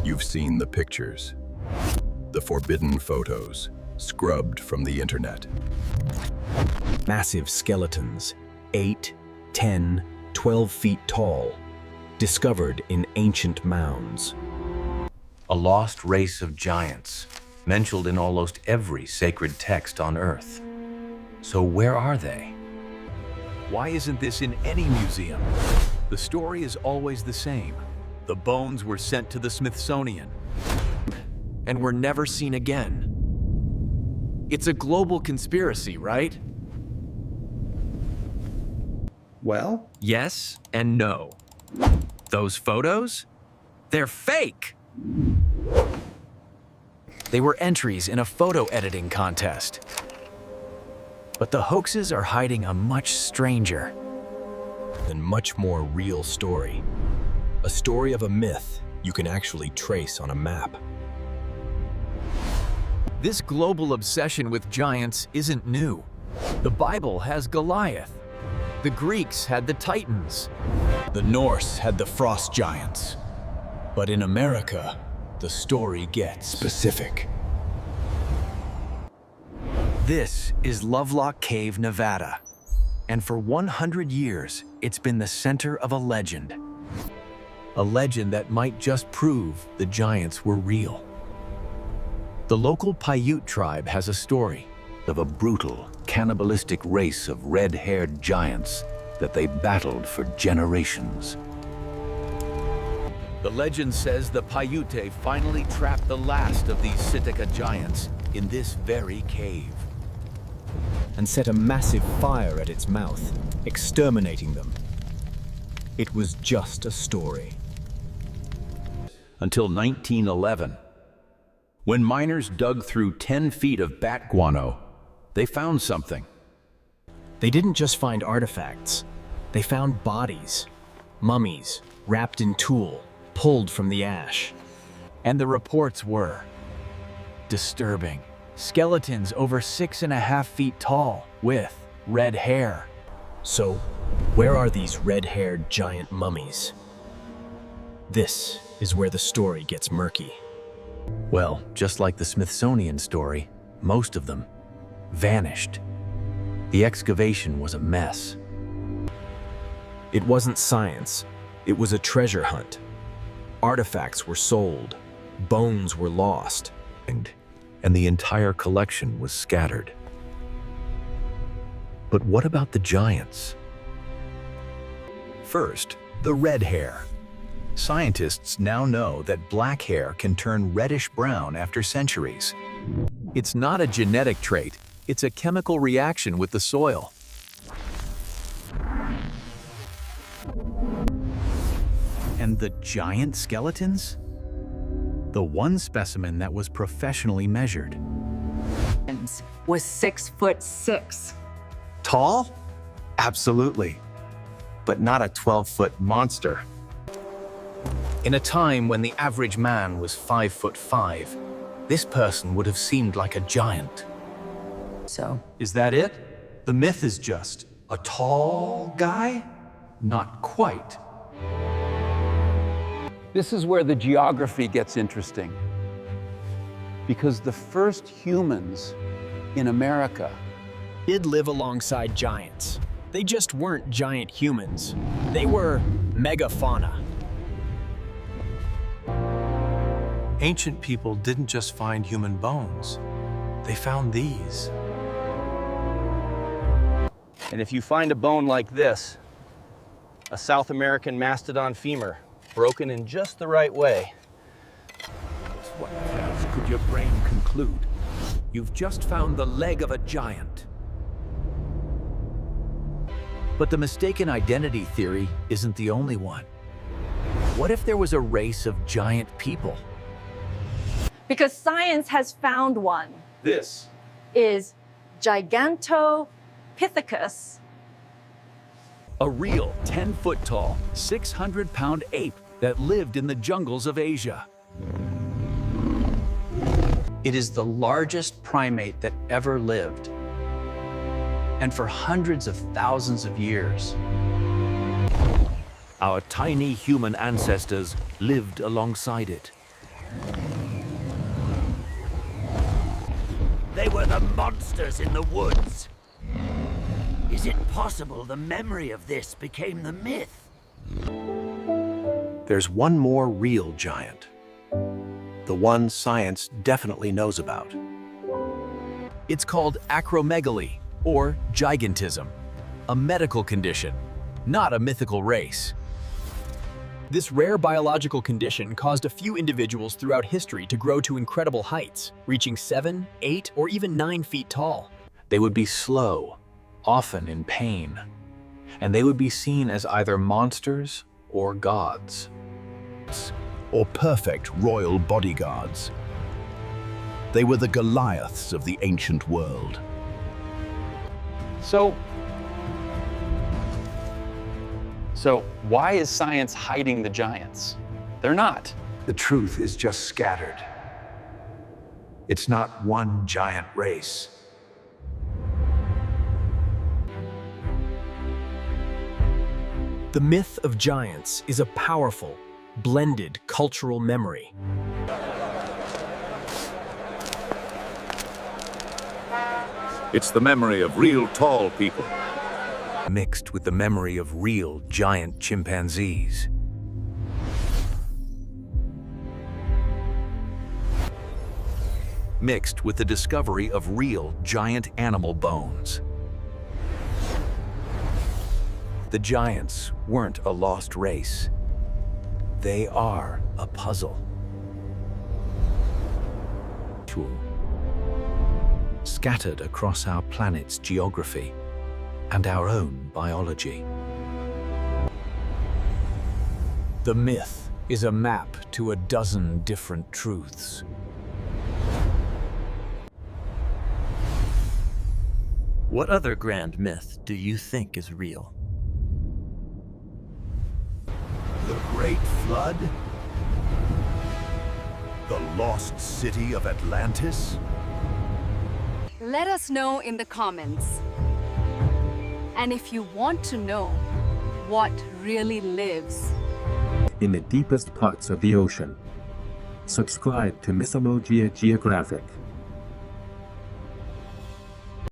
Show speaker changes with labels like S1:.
S1: You've seen the pictures, the forbidden photos, scrubbed from the internet.
S2: Massive skeletons, 8, 10, 12 feet tall, discovered in ancient mounds.
S3: A lost race of giants, mentioned in almost every sacred text on Earth. So where are they?
S4: Why isn't this in any museum? The story is always the same. The bones were sent to the Smithsonian and were never seen again. It's a global conspiracy, right?
S5: Well,
S4: Yes and no. Those photos? They're fake! They were entries in a photo editing contest. But the hoaxes are hiding a much stranger
S2: And much more real story. A story of a myth you can actually trace on a map.
S4: This global obsession with giants isn't new. The Bible has Goliath. The Greeks had the Titans.
S6: The Norse had the frost giants. But in America, the story gets
S2: Specific.
S4: This is Lovelock Cave, Nevada. And for 100 years, it's been the center of a legend. A legend that might just prove the giants were real. The local Paiute tribe has a story
S3: Of a brutal, cannibalistic race of red-haired giants that they battled for generations.
S4: The legend says the Paiute finally trapped the last of these Sitka giants in this very cave.
S2: And set a massive fire at its mouth, exterminating them. It was just a story.
S3: Until 1911, when miners dug through 10 feet of bat guano, they found something.
S2: They didn't just find artifacts. They found bodies, mummies, wrapped in tulle, pulled from the ash.
S4: And the reports were disturbing. Skeletons over 6.5 feet tall with red hair.
S2: So, where are these red-haired giant mummies? This is where the story gets murky.
S4: Well, just like the Smithsonian story, most of them vanished. The excavation was a mess.
S2: It wasn't science. It was a treasure hunt. Artifacts were sold. Bones were lost.
S3: And the entire collection was scattered. But what about the giants?
S4: First, the red hair. Scientists now know that black hair can turn reddish-brown after centuries. It's not a genetic trait, it's a chemical reaction with the soil. And the giant skeletons? The one specimen that was professionally measured.
S7: Was 6'6".
S8: Tall? Absolutely. But not a 12-foot monster.
S4: In a time when the average man was 5'5", this person would have seemed like a giant.
S7: So,
S5: is that it? The myth is just a tall guy? Not quite. This is where the geography gets interesting. Because the first humans in America
S6: did live alongside giants. They just weren't giant humans. They were megafauna.
S9: Ancient people didn't just find human bones. They found these.
S8: And if you find a bone like this, a South American mastodon femur, broken in just the right way.
S4: What else could your brain conclude? You've just found the leg of a giant. But the mistaken identity theory isn't the only one. What if there was a race of giant people?
S7: because science has found one,
S5: This
S7: is Gigantopithecus.
S4: A real 10-foot-tall, 600-pound ape that lived in the jungles of Asia.
S10: It is the largest primate that ever lived, and for hundreds of thousands of years.
S3: Our tiny human ancestors lived alongside it.
S11: They were the monsters in the woods. Is it possible the memory of this became the myth?
S4: There's one more real giant. The one science definitely knows about.
S2: It's called acromegaly, or gigantism, a medical condition, not a mythical race. This rare biological condition caused a few individuals throughout history to grow to incredible heights, reaching 7, 8, or even 9 feet tall.
S4: They would be slow, often in pain, and they would be seen as either monsters or gods.
S1: Or perfect royal bodyguards. They were the Goliaths of the ancient world.
S5: So why is science hiding the giants? They're not.
S12: The truth is just scattered. It's not one giant race.
S2: The myth of giants is a powerful, blended cultural memory.
S13: It's the memory of real tall people,
S3: mixed with the memory of real giant chimpanzees. Mixed with the discovery of real giant animal bones. The giants weren't a lost race. They are a puzzle. Scattered across our planet's geography and our own biology.
S2: The myth is a map to a dozen different truths.
S11: What other grand myth do you think is real?
S1: The Great Flood? The lost city of Atlantis?
S14: Let us know in the comments. And if you want to know what really lives
S15: in the deepest parts of the ocean, subscribe to Mythologia Geographic.